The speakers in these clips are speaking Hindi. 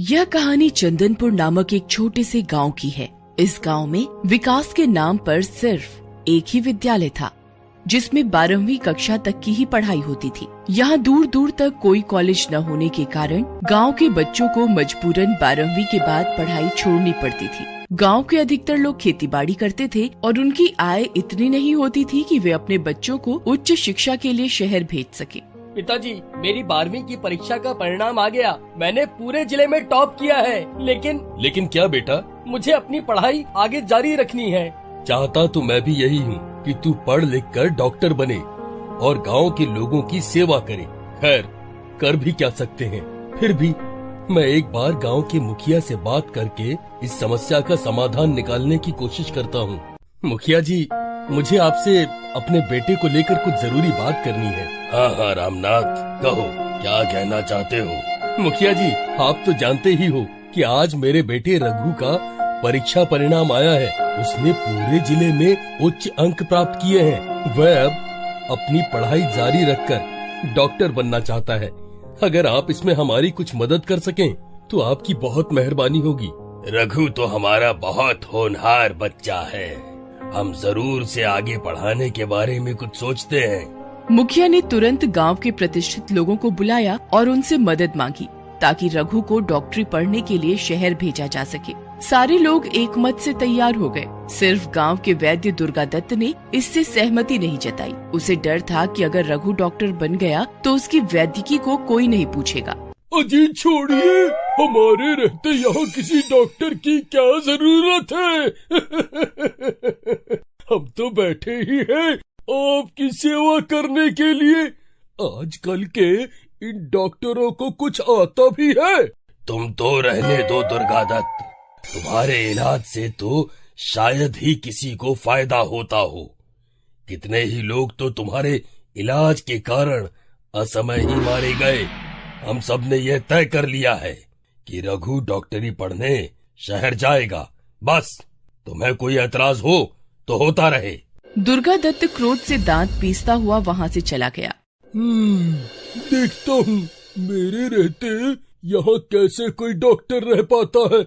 यह कहानी चंदनपुर नामक एक छोटे से गांव की है। इस गांव में विकास के नाम पर सिर्फ एक ही विद्यालय था, जिसमें 12वीं कक्षा तक की ही पढ़ाई होती थी। यहाँ दूर दूर तक कोई कॉलेज न होने के कारण गांव के बच्चों को मजबूरन 12वीं के बाद पढ़ाई छोड़नी पड़ती थी। गांव के अधिकतर लोग खेतीबाड़ी करते थे और उनकी आय इतनी नहीं होती थी कि वे अपने बच्चों को उच्च शिक्षा के लिए शहर भेज सके। पिताजी, मेरी 12वीं की परीक्षा का परिणाम आ गया। मैंने पूरे जिले में टॉप किया है। लेकिन क्या बेटा? मुझे अपनी पढ़ाई आगे जारी रखनी है। चाहता तो मैं भी यही हूँ कि तू पढ़ लिख कर डॉक्टर बने और गांव के लोगों की सेवा करे। खैर, कर भी क्या सकते हैं। फिर भी मैं एक बार गांव के मुखिया से बात करके इस समस्या का समाधान निकालने की कोशिश करता हूँ। मुखिया जी, मुझे आपसे अपने बेटे को लेकर कुछ जरूरी बात करनी है। हाँ रामनाथ, कहो क्या कहना चाहते हो? मुखिया जी, आप तो जानते ही हो कि आज मेरे बेटे रघु का परीक्षा परिणाम आया है। उसने पूरे जिले में उच्च अंक प्राप्त किए हैं। वह अब अपनी पढ़ाई जारी रखकर डॉक्टर बनना चाहता है। अगर आप इसमें हमारी कुछ मदद कर सकें तो आपकी बहुत मेहरबानी होगी। रघु तो हमारा बहुत होनहार बच्चा है। हम जरूर से आगे पढ़ाने के बारे में कुछ सोचते हैं। मुखिया ने तुरंत गांव के प्रतिष्ठित लोगों को बुलाया और उनसे मदद मांगी ताकि रघु को डॉक्टरी पढ़ने के लिए शहर भेजा जा सके। सारे लोग एक मत से तैयार हो गए। सिर्फ गांव के वैद्य दुर्गादत्त ने इससे सहमति नहीं जताई। उसे डर था कि अगर रघु डॉक्टर बन गया तो उसकी वैद्यकी को कोई नहीं पूछेगा। अजी छोड़िए, हमारे रहते यहाँ किसी डॉक्टर की क्या जरूरत है। हम तो बैठे ही हैं आपकी सेवा करने के लिए। आजकल के इन डॉक्टरों को कुछ आता भी है। तुम तो रहने दो दुर्गादत्त, तुम्हारे इलाज से तो शायद ही किसी को फायदा होता हो। कितने ही लोग तो तुम्हारे इलाज के कारण असमय ही मारे गए। हम सब ने यह तय कर लिया है कि रघु डॉक्टरी पढ़ने शहर जाएगा। बस तुम्हें कोई ऐतराज हो तो होता रहे। दुर्गादत्त क्रोध से दांत पीसता हुआ वहाँ से चला गया। देखता हूँ मेरे रहते यहाँ कैसे कोई डॉक्टर रह पाता है।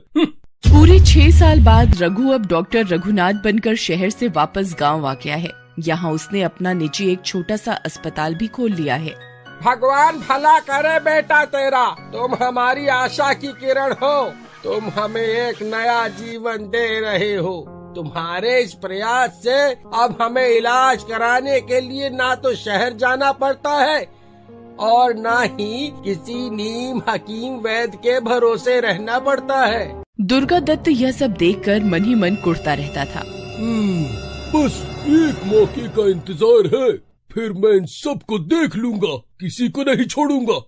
पूरे 6 साल बाद रघु अब डॉक्टर रघुनाथ बनकर शहर से वापस गांव आ गया है। यहाँ उसने अपना निजी एक छोटा सा अस्पताल भी खोल लिया है। भगवान भला करे बेटा तेरा। तुम हमारी आशा की किरण हो। तुम हमें एक नया जीवन दे रहे हो। तुम्हारे इस प्रयास से अब हमें इलाज कराने के लिए ना तो शहर जाना पड़ता है और ना ही किसी नीम हकीम वैद्य के भरोसे रहना पड़ता है। दुर्गादत्त यह सब देखकर मन ही मन कुढ़ता रहता था। बस एक मौके का इंतजार है, फिर मैं इन सबको देख लूंगा, किसी को नहीं छोड़ूंगा।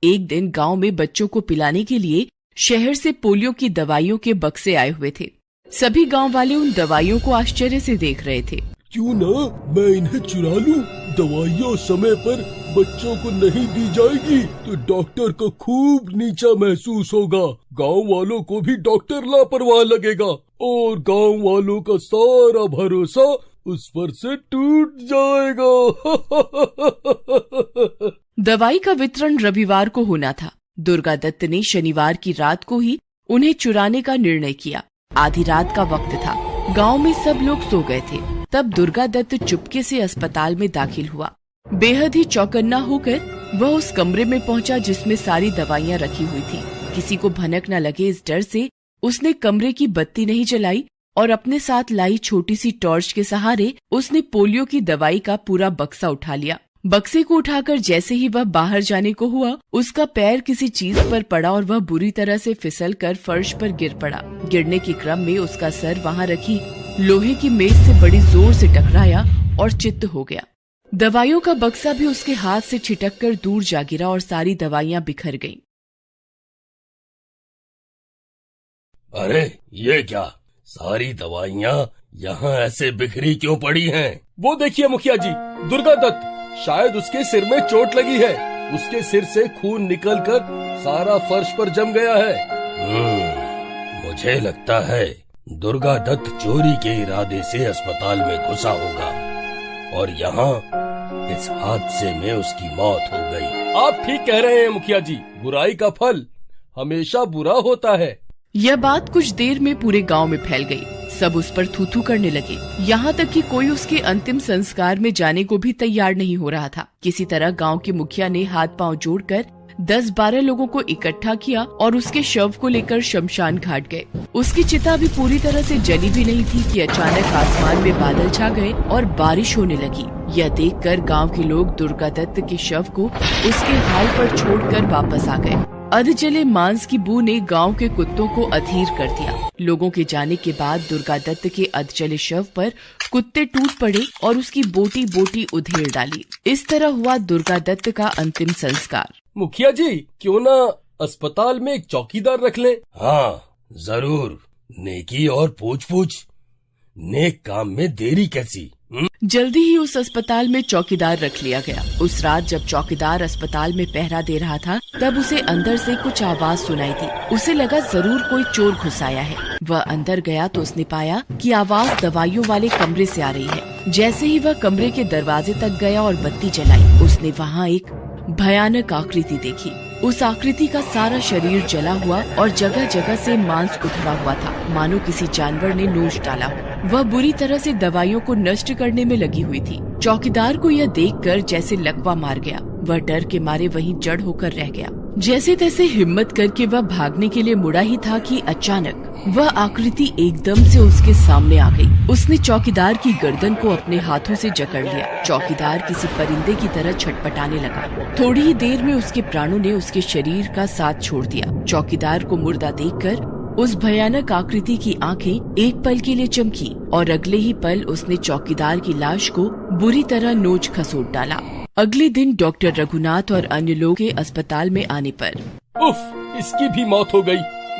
एक दिन गांव में बच्चों को पिलाने के लिए शहर से पोलियो की दवाइयों के बक्से आए हुए थे। सभी गांव वाले उन दवाइयों को आश्चर्य से देख रहे थे। क्यों ना मैं इन्हें चुरा लूं? दवाइयाँ समय पर बच्चों को नहीं दी जाएगी तो डॉक्टर को खूब नीचा महसूस होगा। गांव वालों को भी डॉक्टर लापरवाह लगेगा और गांव वालों का सारा भरोसा उस पर से टूट जाएगा। दवाई का वितरण रविवार को होना था। दुर्गादत्त ने शनिवार की रात को ही उन्हें चुराने का निर्णय किया। आधी रात का वक्त था। गांव में सब लोग सो गए थे। तब दुर्गादत्त चुपके से अस्पताल में दाखिल हुआ। बेहद ही चौकन्ना होकर वह उस कमरे में पहुंचा जिसमें सारी दवाइयां रखी हुई थी। किसी को भनक न लगे इस डर से उसने कमरे की बत्ती नहीं जलाई और अपने साथ लाई छोटी सी टॉर्च के सहारे उसने पोलियो की दवाई का पूरा बक्सा उठा लिया। बक्से को उठाकर जैसे ही वह बाहर जाने को हुआ, उसका पैर किसी चीज पर पड़ा और वह बुरी तरह से फिसलकर फर्श पर गिर पड़ा। गिरने के क्रम में उसका सर वहां रखी लोहे की मेज से बड़ी जोर से टकराया और चित्त हो गया। दवाइयों का बक्सा भी उसके हाथ से छिटककर दूर जा गिरा और सारी दवाइयां बिखर गईं। अरे ये क्या, सारी दवाइयाँ यहाँ ऐसे बिखरी क्यों पड़ी हैं? वो देखिए मुखिया जी, दुर्गादत्त, शायद उसके सिर में चोट लगी है। उसके सिर से खून निकलकर सारा फर्श पर जम गया है। मुझे लगता है दुर्गादत्त चोरी के इरादे से अस्पताल में घुसा होगा और यहाँ इस हादसे में उसकी मौत हो गई। आप ठीक कह रहे हैं मुखिया जी। बुराई का फल हमेशा बुरा होता है। यह बात कुछ देर में पूरे गांव में फैल गई। सब उस पर थू थू करने लगे। यहाँ तक कि कोई उसके अंतिम संस्कार में जाने को भी तैयार नहीं हो रहा था। किसी तरह गांव के मुखिया ने हाथ पांव जोड़कर 10-12 लोगों को इकट्ठा किया और उसके शव को लेकर शमशान घाट गए। उसकी चिता भी पूरी तरह से जली भी नहीं थी कि अचानक आसमान में बादल छा गए और बारिश होने लगी। यह देखकर गांव के लोग दुर्गा दत्त के शव को उसके हाल पर छोड़कर वापस आ गए। अधजले मांस की बू ने गांव के कुत्तों को अधीर कर दिया। लोगों के जाने के बाद दुर्गा दत्त के अधजले शव पर कुत्ते टूट पड़े और उसकी बोटी बोटी उधेड़ डाली। इस तरह हुआ दुर्गा दत्त का अंतिम संस्कार। मुखिया जी, क्यों ना अस्पताल में एक चौकीदार रख लें? हाँ जरूर, नेकी और पूछ नेक काम में देरी कैसी। जल्दी ही उस अस्पताल में चौकीदार रख लिया गया। उस रात जब चौकीदार अस्पताल में पहरा दे रहा था, तब उसे अंदर से कुछ आवाज सुनाई दी। उसे लगा जरूर कोई चोर घुस आया है। वह अंदर गया तो उसने पाया कि आवाज दवाइयों वाले कमरे से आ रही है। जैसे ही वह कमरे के दरवाजे तक गया और बत्ती जलाई, उसने वहाँ एक भयानक आकृति देखी। उस आकृति का सारा शरीर जला हुआ और जगह जगह से मांस उठा हुआ था, मानो किसी जानवर ने नोच डाला हो। वह बुरी तरह से दवाइयों को नष्ट करने में लगी हुई थी। चौकीदार को यह देखकर जैसे लकवा मार गया। वह डर के मारे वहीं जड़ होकर रह गया। जैसे तैसे हिम्मत करके वह भागने के लिए मुड़ा ही था कि अचानक वह आकृति एकदम से उसके सामने आ गई। उसने चौकीदार की गर्दन को अपने हाथों से जकड़ लिया। चौकीदार किसी परिंदे की तरह छटपटाने लगा। थोड़ी ही देर में उसके प्राणों ने उसके शरीर का साथ छोड़ दिया। चौकीदार को मुर्दा देखकर उस भयानक आकृति की आंखें एक पल के लिए चमकी और अगले ही पल उसने चौकीदार की लाश को बुरी तरह नोच खसोट डाला। अगले दिन डॉक्टर रघुनाथ और अन्य लोग के अस्पताल में आने पर उफ, इसकी भी मौत हो गई।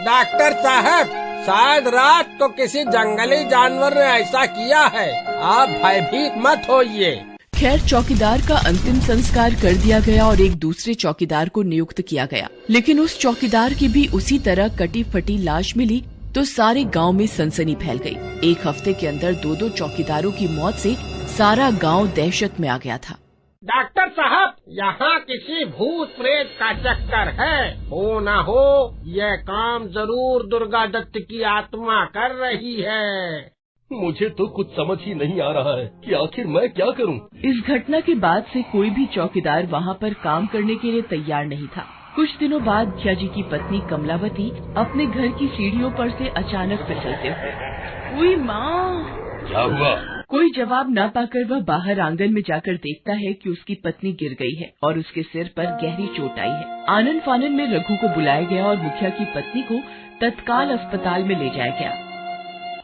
डॉक्टर साहब, शायद रात को किसी जंगली जानवर ने ऐसा किया है। आप भयभीत मत होइए। खैर, चौकीदार का अंतिम संस्कार कर दिया गया और एक दूसरे चौकीदार को नियुक्त किया गया। लेकिन उस चौकीदार की भी उसी तरह कटी फटी लाश मिली तो सारे गांव में सनसनी फैल गई। एक हफ्ते के अंदर 2-2 चौकीदारों की मौत से सारा गांव दहशत में आ गया था। डॉक्टर साहब, यहाँ किसी भूत प्रेत का चक्कर है। हो न हो, यह काम जरूर दुर्गा दत्त की आत्मा कर रही है। मुझे तो कुछ समझ ही नहीं आ रहा है कि आखिर मैं क्या करूं। इस घटना के बाद से कोई भी चौकीदार वहाँ पर काम करने के लिए तैयार नहीं था। कुछ दिनों बाद मुखिया जी की पत्नी कमलावती अपने घर की सीढ़ियों पर से अचानक फिसलते हुए, "उई माँ!" क्या हुआ? कोई जवाब न पाकर वह बाहर आंगन में जाकर देखता है कि उसकी पत्नी गिर गई है और उसके सिर पर गहरी चोट आई है। आनन फानन में रघु को बुलाया गया और मुखिया की पत्नी को तत्काल अस्पताल में ले जाया गया।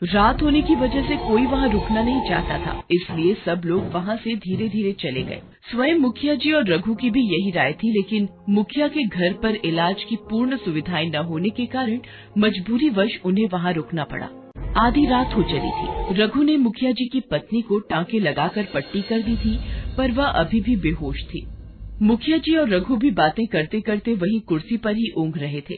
रात होने की वजह से कोई वहाँ रुकना नहीं चाहता था, इसलिए सब लोग वहाँ से धीरे धीरे चले गए। स्वयं मुखिया जी और रघु की भी यही राय थी, लेकिन मुखिया के घर पर इलाज की पूर्ण सुविधाएं न होने के कारण मजबूरीवश उन्हें वहाँ रुकना पड़ा। आधी रात हो चली थी। रघु ने मुखिया जी की पत्नी को टांके लगाकर पट्टी कर दी थी, पर वह अभी भी बेहोश थी। मुखिया जी और रघु भी बातें करते करते वहीं कुर्सी पर ही ऊँघ रहे थे।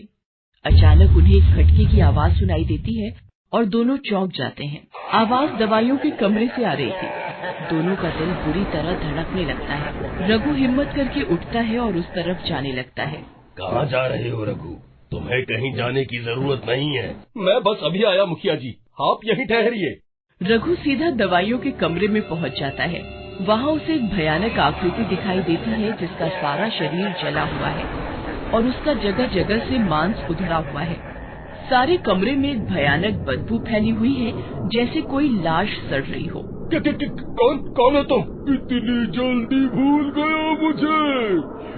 अचानक उन्हें एक खटके की आवाज सुनाई देती है और दोनों चौंक जाते हैं। आवाज दवाइयों के कमरे से आ रही थी। दोनों का दिल बुरी तरह धड़कने लगता है। रघु हिम्मत करके उठता है और उस तरफ जाने लगता है। कहाँ जा रहे हो रघु? तुम्हें कहीं जाने की जरूरत नहीं है। मैं बस अभी आया मुखिया जी, आप यहीं ठहरिए। रघु सीधा दवाइयों के कमरे में पहुंच जाता है। वहाँ उसे एक भयानक आकृति दिखाई देती है जिसका सारा शरीर जला हुआ है और उसका जगह जगह से मांस उधड़ा हुआ है। सारे कमरे में एक भयानक बदबू फैली हुई है, जैसे कोई लाश सड़ रही हो। कौन है तुम? इतनी जल्दी भूल गया मुझे?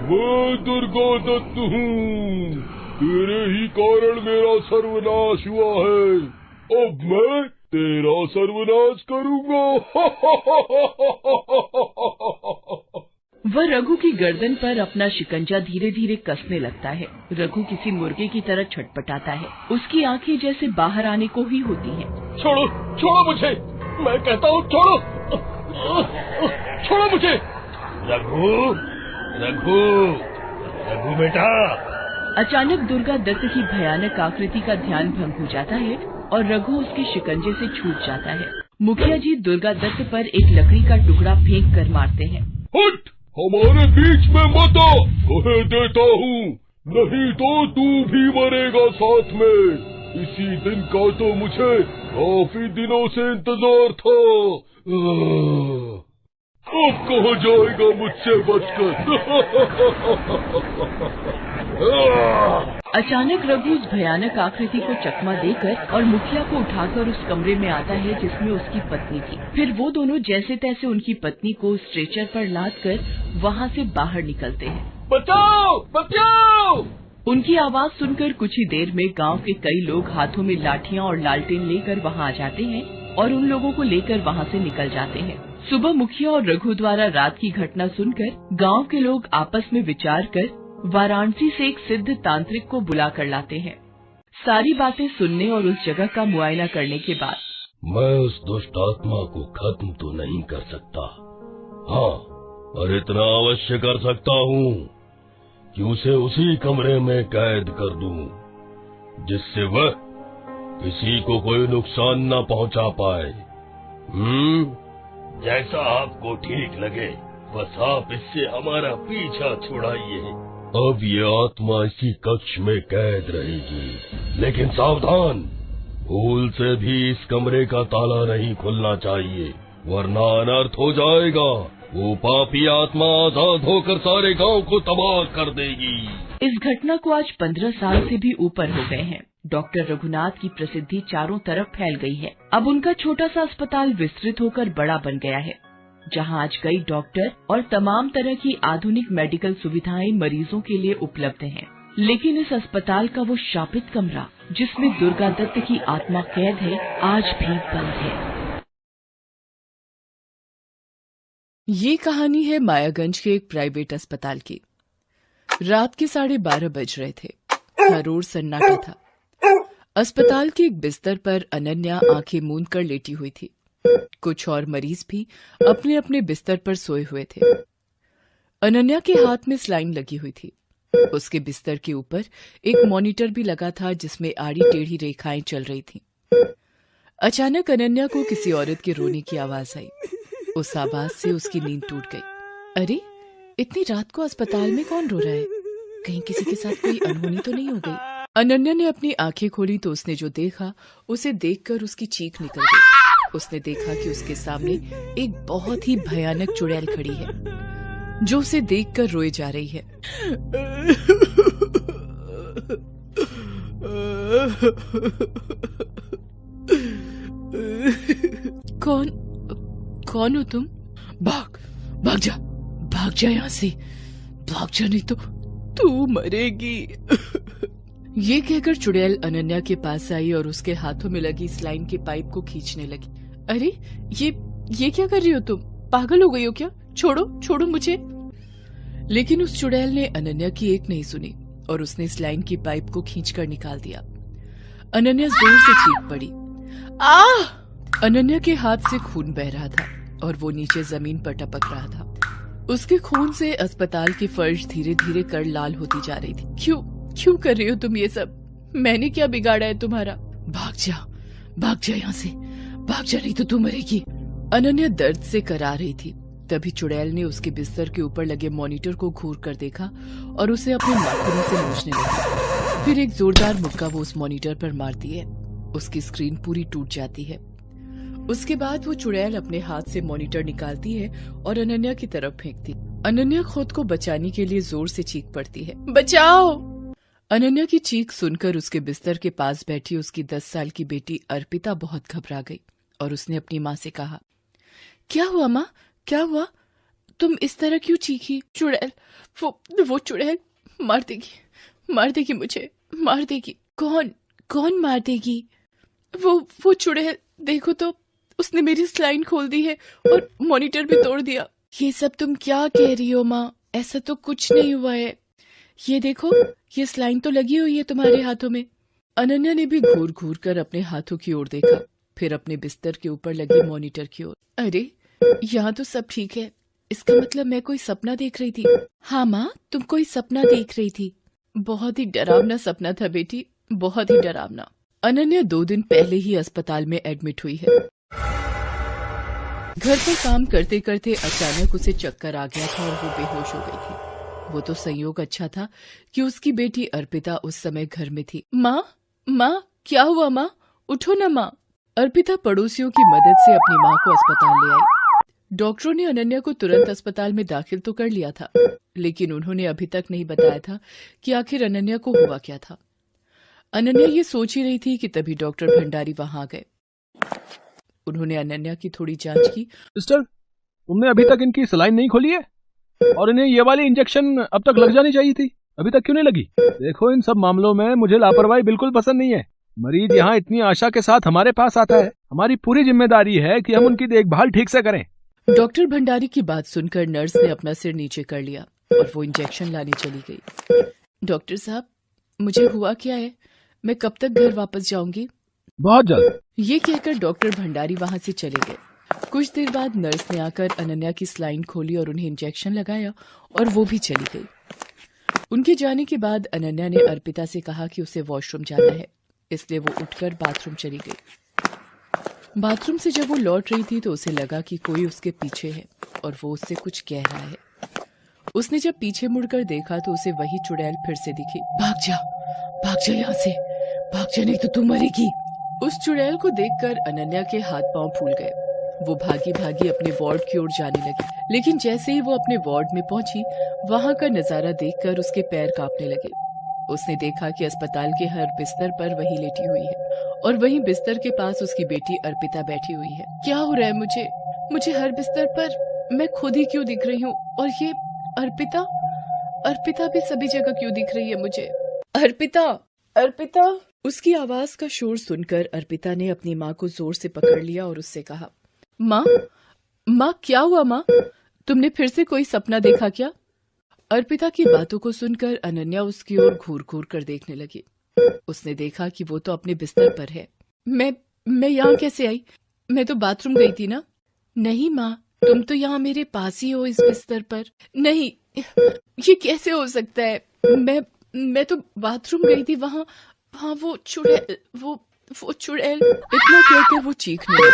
मैं दुर्गा दत्त हूँ। तेरे ही कारण मेरा सर्वनाश हुआ है। अब मैं तेरा सर्वनाश करूँगा। वह रघु की गर्दन पर अपना शिकंजा धीरे धीरे कसने लगता है। रघु किसी मुर्गे की तरह छटपटाता है। उसकी आंखें जैसे बाहर आने को ही होती हैं। छोड़ो मुझे, मैं कहता हूँ छोड़ो मुझे। रघु बेटा। अचानक दुर्गा दत्त की भयानक आकृति का ध्यान भंग हो जाता है और रघु उसके शिकंजे से छूट जाता है। मुखिया जी दुर्गा दत्त पर एक लकड़ी का टुकड़ा फेंक कर मारते हैं। हट, हमारे बीच में मत आ, कह देता हूँ। नहीं तो तू भी मरेगा साथ में। इसी दिन का तो मुझे काफी दिनों से इंतजार था। अब कहाँ जाएगा मुझसे बचकर। अचानक रघु उस भयानक आकृति को चकमा देकर और मुखिया को उठाकर उस कमरे में आता है जिसमें उसकी पत्नी थी। फिर वो दोनों जैसे तैसे उनकी पत्नी को स्ट्रेचर पर लादकर वहाँ से बाहर निकलते हैं। बचाओ बचाओ! उनकी आवाज सुनकर कुछ ही देर में गांव के कई लोग हाथों में लाठियां और लालटेन लेकर वहां आ जाते हैं और उन लोगों को लेकर वहां से निकल जाते हैं। सुबह मुखिया और रघु द्वारा रात की घटना सुनकर गांव के लोग आपस में विचार कर वाराणसी से एक सिद्ध तांत्रिक को बुला कर लाते हैं। सारी बातें सुनने और उस जगह का मुआयना करने के बाद मैं उस दुष्ट आत्मा को खत्म तो नहीं कर सकता, हाँ, पर इतना अवश्य कर सकता हूँ कि उसे उसी कमरे में कैद कर दूं, जिससे वह किसी को कोई नुकसान न पहुंचा पाए। जैसा आपको ठीक लगे, बस आप इससे हमारा पीछा छुड़ाइए। अब ये आत्मा इसी कक्ष में कैद रहेगी, लेकिन सावधान, भूल से भी इस कमरे का ताला नहीं खुलना चाहिए, वरना अनर्थ हो जाएगा। वो पापी आत्मा आजाद होकर सारे गांव को तबाह कर देगी। इस घटना को आज 15 साल से भी ऊपर हो गए हैं। डॉक्टर रघुनाथ की प्रसिद्धि चारों तरफ फैल गई है। अब उनका छोटा सा अस्पताल विस्तृत होकर बड़ा बन गया है, जहां आज कई डॉक्टर और तमाम तरह की आधुनिक मेडिकल सुविधाएं मरीजों के लिए उपलब्ध हैं। लेकिन इस अस्पताल का वो शापित कमरा जिसमें दुर्गा दत्त की आत्मा कैद है, आज भी बंद है। ये कहानी है मायागंज के एक प्राइवेट अस्पताल की। रात के 12:30 बज रहे थे। हर ओर सन्नाटा था। अस्पताल के एक बिस्तर पर अनन्या आंखें मूंद कर लेटी हुई थी। कुछ और मरीज भी अपने अपने बिस्तर पर सोए हुए थे। अनन्या के हाथ में स्लाइन लगी हुई थी। उसके बिस्तर के ऊपर एक मॉनिटर भी लगा था जिसमें आड़ी टेढ़ी रेखाएं चल रही थीं। अचानक अनन्या को किसी औरत के रोने की आवाज आई। उस आवाज से उसकी नींद टूट गई। अरे, इतनी रात को अस्पताल में कौन रो रहा है? कहीं किसी के साथ कोई अनहोनी तो नहीं हो गई? अनन्या ने अपनी आंखें खोली तो उसने जो देखा, उसे देखकर उसकी चीख निकल गई। उसने देखा कि उसके सामने एक बहुत ही भयानक चुड़ैल खड़ी है, जो उसे देखकर रोए जा रही है। कौन हो तुम? भाग जा यहाँ से, भाग जा, नहीं तो तू मरेगी। ये कहकर चुड़ैल अनन्या के पास आई और उसके हाथों में लगी स्लाइन के पाइप को खींचने लगी। अरे, ये क्या कर रही हो तुम? पागल हो गई हो क्या? छोड़ो मुझे। लेकिन उस चुड़ैल ने अनन्या की एक नहीं सुनी और उसने स्लाइन की पाइप को खींचकर निकाल दिया। अनन्या जोर से चीख पड़ी। अनन्या के हाथ से खून बह रहा था और वो नीचे जमीन पर टपक रहा था। उसके खून से अस्पताल की फर्श धीरे धीरे कर लाल होती जा रही थी। क्यों कर रही हो तुम ये सब? मैंने क्या बिगाड़ा है तुम्हारा? भाग जा यहाँ से, भाग जा, नहीं तो तू मरेगी। अनन्या दर्द से करा रही थी। तभी चुड़ैल ने उसके बिस्तर के ऊपर लगे मॉनिटर को घूर कर देखा और उसे अपने नाखूनों से नोचने लगा। फिर एक जोरदार मुक्का वो उस मॉनिटर पर मारती है। उसकी स्क्रीन पूरी टूट जाती है। उसके बाद वो चुड़ैल अपने हाथ से मॉनिटर निकालती है और अनन्या की तरफ फेंकती। अनन्या खुद को बचाने के लिए जोर से चीख पड़ती है, बचाओ। अनन्या की चीख सुनकर उसके बिस्तर के पास बैठी उसकी 10 साल की बेटी अर्पिता बहुत घबरा गई और उसने अपनी माँ से कहा, क्या हुआ माँ, क्या हुआ? तुम इस तरह क्यों चीखी? चुड़ैल, वो चुड़ैल मार देगी मुझे, मार देगी। कौन मार देगी? वो चुड़ैल, देखो तो, उसने मेरी स्लाइन खोल दी है और मॉनिटर भी तोड़ दिया। ये सब तुम क्या कह रही हो माँ? ऐसा तो कुछ नहीं हुआ है। ये देखो, ये स्लाइन तो लगी हुई है तुम्हारे हाथों में। अनन्या ने भी घूर कर अपने हाथों की ओर देखा, फिर अपने बिस्तर के ऊपर लगी मॉनिटर की ओर। अरे, यहाँ तो सब ठीक है। इसका मतलब मैं कोई सपना देख रही थी। हाँ माँ, तुम कोई सपना देख रही थी। बहुत ही डरावना सपना था बेटी, बहुत ही डरावना। अनन्या 2 दिन पहले ही अस्पताल में एडमिट हुई है। घर पर काम करते करते अचानक उसे चक्कर आ गया था और वो बेहोश हो गई थी। वो तो संयोग अच्छा था कि उसकी बेटी अर्पिता उस समय घर में थी। माँ, क्या हुआ माँ? उठो ना माँ। अर्पिता पड़ोसियों की मदद से अपनी माँ को अस्पताल ले आई। डॉक्टरों ने अनन्या को तुरंत अस्पताल में दाखिल तो कर लिया था, लेकिन उन्होंने अभी तक नहीं बताया था कि आखिर अनन्या को हुआ क्या था। अनन्या ये सोच ही रही थी कि तभी डॉक्टर भंडारी वहां आ गए। उन्होंने अनन्या की थोड़ी जांच की। सिस्टर, तुमने अभी तक इनकी सलाइन नहीं खोली है और इन्हें ये वाली इंजेक्शन अब तक लग जानी चाहिए थी, अभी तक क्यों नहीं लगी? देखो, इन सब मामलों में मुझे लापरवाही बिल्कुल पसंद नहीं है। मरीज यहाँ इतनी आशा के साथ हमारे पास आता है, हमारी पूरी जिम्मेदारी है कि हम उनकी देखभाल ठीक से करें। डॉक्टर भंडारी की बात सुनकर नर्स ने अपना सिर नीचे कर लिया और वो इंजेक्शन लाने चली गई। डॉक्टर साहब, मुझे हुआ क्या है? मैं कब तक घर वापस जाऊंगी? बहुत जल्द। ये कहकर डॉक्टर भंडारी वहां से चले गए। कुछ देर बाद नर्स ने आकर अनन्या की स्लाइन खोली और उन्हें इंजेक्शन लगाया और वो भी चली गई। उनके जाने के बाद अनन्या ने अर्पिता से कहा कि उसे वॉशरूम जाना है, इसलिए वो उठकर बाथरूम चली गई। बाथरूम से जब वो लौट रही थी तो उसे लगा कि कोई उसके पीछे है और वो उससे कुछ कह रहा है। उसने जब पीछे मुड़कर देखा तो उसे वही चुड़ैल फिर से दिखी। भाग जा यहाँ से, भाग जा, नहीं तो तू मरेगी। उस चुड़ैल को देखकर अनन्या के हाथ पांव फूल गए। वो भागी भागी अपने वार्ड की ओर जाने लगी, लेकिन जैसे ही वो अपने वार्ड में पहुंची, वहां का नजारा देखकर उसके पैर कांपने लगे। उसने देखा कि अस्पताल के हर बिस्तर पर वही लेटी हुई है और वहीं बिस्तर के पास उसकी बेटी अर्पिता बैठी हुई है। क्या हो रहा है मुझे हर बिस्तर पर मैं खुद ही क्यों दिख रही हूँ? और ये अर्पिता भी सभी जगह क्यों दिख रही है मुझे? अर्पिता। उसकी आवाज का शोर सुनकर अर्पिता ने अपनी माँ को जोर से पकड़ लिया और उससे कहा, माँ, क्या हुआ माँ? तुमने फिर से कोई सपना देखा क्या? अर्पिता की बातों को सुनकर अनन्या उसकी ओर घूर घूर कर देखने लगी। उसने देखा कि वो तो अपने बिस्तर पर है। मैं यहाँ कैसे आई? मैं तो बाथरूम गई थी ना। नहीं माँ, तुम तो यहाँ मेरे पास ही हो, इस बिस्तर पर। नहीं, ये कैसे हो सकता है? मैं तो बाथरूम गई थी, वहाँ वो चुड़ैल। इतना कहकर वो चीखने लगी।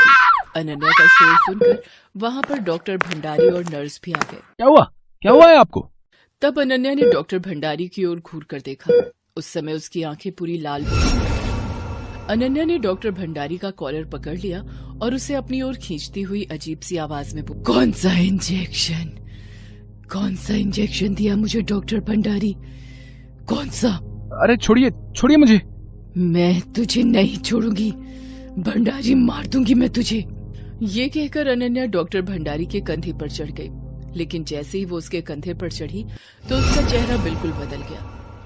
अनन्या का शोर सुनकर वहाँ पर डॉक्टर भंडारी और नर्स भी आ गए। क्या हुआ है आपको? तब अनन्या ने डॉक्टर भंडारी की ओर घूर कर देखा। उस समय उसकी आंखें पूरी लाल हो गई। अनन्या ने डॉक्टर भंडारी का कॉलर पकड़ लिया और उसे अपनी ओर खींचती हुई अजीब सी आवाज में बोली, कौन सा इंजेक्शन दिया मुझे डॉक्टर भंडारी? कौन सा? अरे छोड़िए मुझे। मैं तुझे नहीं छोड़ूंगी भंडारी, मार दूंगी मैं तुझे। ये कहकर अनन्या डॉक्टर भंडारी के कंधे पर चढ़ गई, लेकिन जैसे ही वो उसके कंधे पर चढ़ी तो उसका चेहरा बिल्कुल बदल गया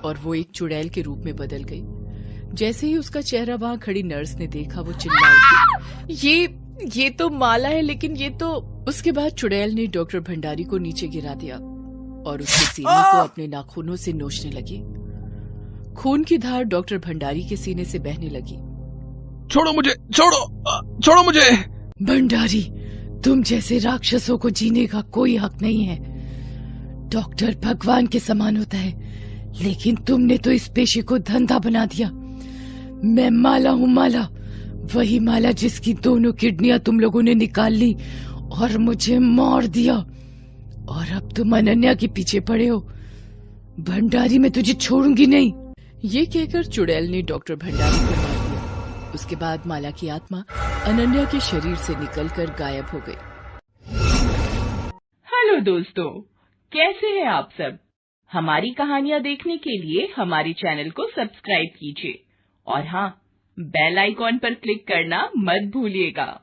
और वो एक चुड़ैल के रूप में बदल गई। जैसे ही उसका चेहरा वहां खड़ी नर्स ने देखा, वो चिल्ला उठी, ये तो माला है, लेकिन ये तो। उसके बाद चुड़ैल ने डॉक्टर भंडारी को नीचे गिरा दिया और उसके सीने को अपने नाखूनों से नोचने लगी। खून की धार डॉक्टर भंडारी के सीने से बहने लगी। छोड़ो मुझे। भंडारी, तुम जैसे राक्षसों को जीने का कोई हक नहीं है। डॉक्टर भगवान के समान होता है, लेकिन तुमने तो इस पेशे को धंधा बना दिया। मैं माला हूँ, माला, वही माला जिसकी दोनों किडनियां तुम लोगों ने निकाल ली और मुझे मार दिया, और अब तुम अनन्या के पीछे पड़े हो। भंडारी, मैं तुझे छोड़ूंगी नहीं। ये कहकर चुड़ैल ने डॉक्टर भंडारी को मार दिया। उसके बाद माला की आत्मा अनन्या के शरीर से निकलकर गायब हो गई। हेलो दोस्तों, कैसे हैं आप सब? हमारी कहानियाँ देखने के लिए हमारे चैनल को सब्सक्राइब कीजिए और हाँ, बेल आइकॉन पर क्लिक करना मत भूलिएगा।